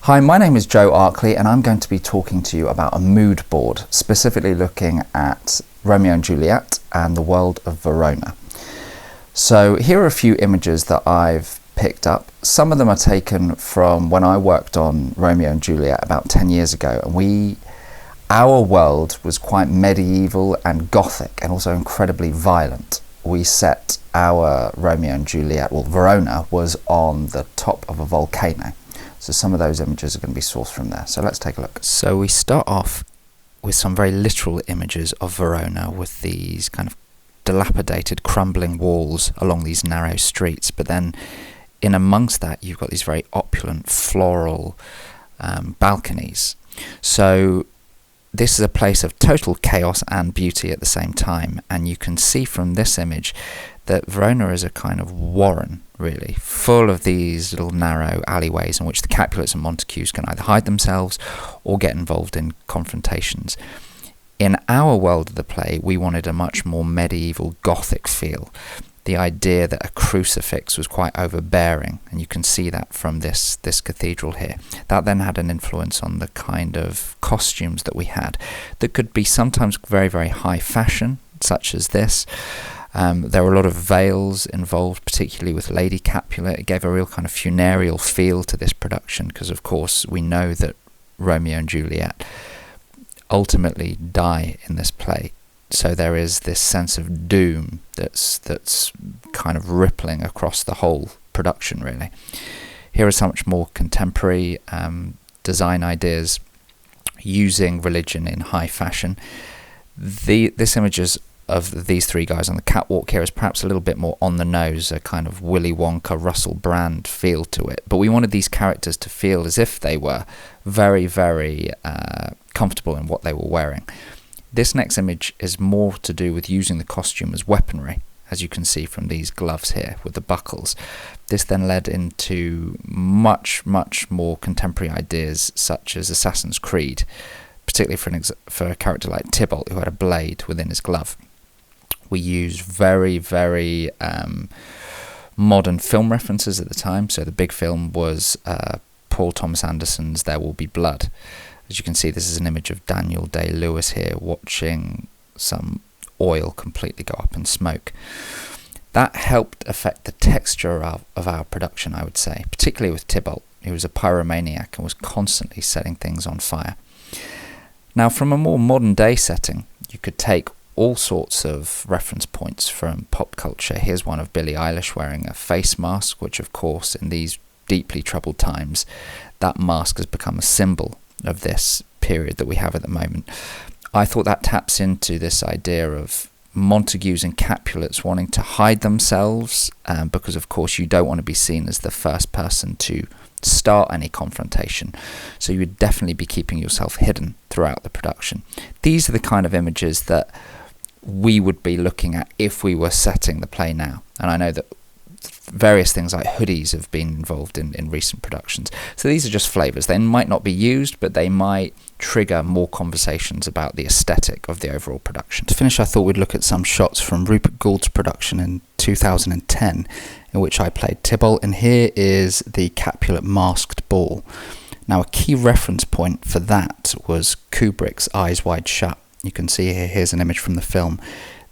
Hi, my name is Joe Arkley and I'm going to be talking to you about a mood board, specifically looking at Romeo and Juliet and the world of Verona. So here are a few images that I've picked up. Some of them are taken from when I worked on Romeo and Juliet about 10 years ago, and our world was quite medieval and Gothic and also incredibly violent. We set our Romeo and Juliet, well, Verona was on the top of a volcano. So some of those images are going to be sourced from there. So let's take a look. So we start off with some very literal images of Verona with these kind of dilapidated, crumbling walls along these narrow streets. But then in amongst that, you've got these very opulent floral balconies. So this is a place of total chaos and beauty at the same time. And you can see from this image that Verona is a kind of warren, really, full of these little narrow alleyways in which the Capulets and Montagues can either hide themselves or get involved in confrontations. In our world of the play, we wanted a much more medieval Gothic feel. The idea that a crucifix was quite overbearing, and you can see that from this cathedral here. That then had an influence on the kind of costumes that we had that could be sometimes very, very high fashion, such as this. There were a lot of veils involved, particularly with Lady Capulet. It gave a real kind of funereal feel to this production because, of course, we know that Romeo and Juliet ultimately die in this play. So there is this sense of doom that's kind of rippling across the whole production, really. Here are some much more contemporary design ideas using religion in high fashion. This image of these three guys on the catwalk here is perhaps a little bit more on the nose, a kind of Willy Wonka, Russell Brand feel to it. But we wanted these characters to feel as if they were very, very comfortable in what they were wearing. This next image is more to do with using the costume as weaponry, as you can see from these gloves here with the buckles. This then led into much, much more contemporary ideas such as Assassin's Creed, particularly for a character like Tybalt, who had a blade within his glove. We used very, very modern film references at the time. So the big film was Paul Thomas Anderson's There Will Be Blood. As you can see, this is an image of Daniel Day-Lewis here watching some oil completely go up in smoke. That helped affect the texture of our production, I would say, particularly with Tybalt, who was a pyromaniac and was constantly setting things on fire. Now, from a more modern day setting, you could take all sorts of reference points from pop culture. Here's one of Billie Eilish wearing a face mask, which of course in these deeply troubled times, that mask has become a symbol of this period that we have at the moment. I thought that taps into this idea of Montagues and Capulets wanting to hide themselves because of course you don't want to be seen as the first person to start any confrontation, so you would definitely be keeping yourself hidden throughout the production. These are the kind of images that we would be looking at if we were setting the play now, and I know that various things like hoodies have been involved in recent productions. So these are just flavours. They might not be used, but they might trigger more conversations about the aesthetic of the overall production. To finish, I thought we'd look at some shots from Rupert Gould's production in 2010, in which I played Tybalt, and here is the Capulet masked ball. Now, a key reference point for that was Kubrick's Eyes Wide Shut. You can see here's an image from the film.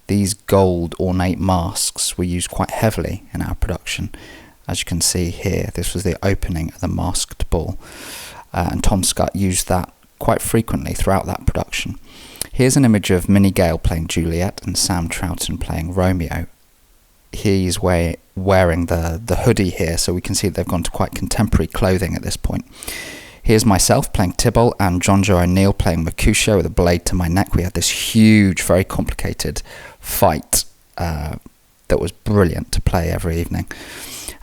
These gold ornate masks were used quite heavily in our production. As you can see here, this was the opening of the masked ball, and Tom Scott used that quite frequently throughout that production. Here's an image of Minnie Gale playing Juliet and Sam Troughton playing Romeo. He's wearing the hoodie here, so we can see they've gone to quite contemporary clothing at this point. Here's myself playing Tybalt and John Joe O'Neill playing Mercutio with a blade to my neck. We had this huge, very complicated fight that was brilliant to play every evening.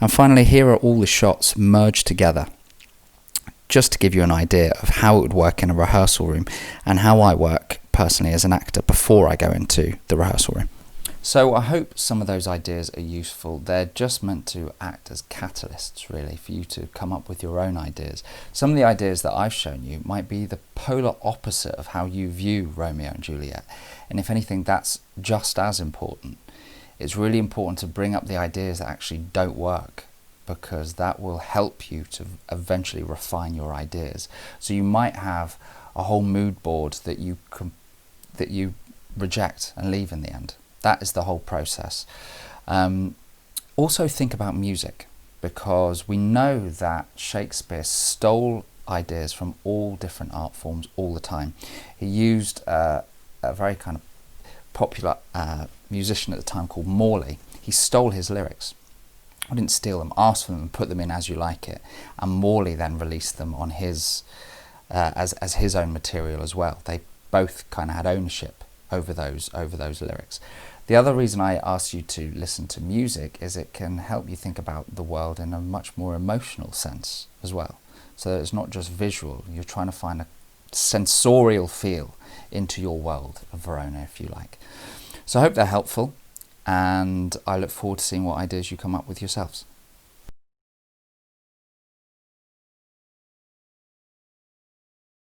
And finally, here are all the shots merged together, just to give you an idea of how it would work in a rehearsal room and how I work personally as an actor before I go into the rehearsal room. So I hope some of those ideas are useful. They're just meant to act as catalysts, really, for you to come up with your own ideas. Some of the ideas that I've shown you might be the polar opposite of how you view Romeo and Juliet. And if anything, that's just as important. It's really important to bring up the ideas that actually don't work because that will help you to eventually refine your ideas. So you might have a whole mood board that you reject and leave in the end. That is the whole process. Also think about music, because we know that Shakespeare stole ideas from all different art forms all the time. He used a very kind of popular musician at the time called Morley. He stole his lyrics. I didn't steal them, asked for them and put them in As You Like It, and Morley then released them on his as his own material as well. They both kind of had ownership over those lyrics. The other reason I ask you to listen to music is it can help you think about the world in a much more emotional sense as well. So it's not just visual, you're trying to find a sensorial feel into your world of Verona, if you like. So I hope they're helpful, and I look forward to seeing what ideas you come up with yourselves.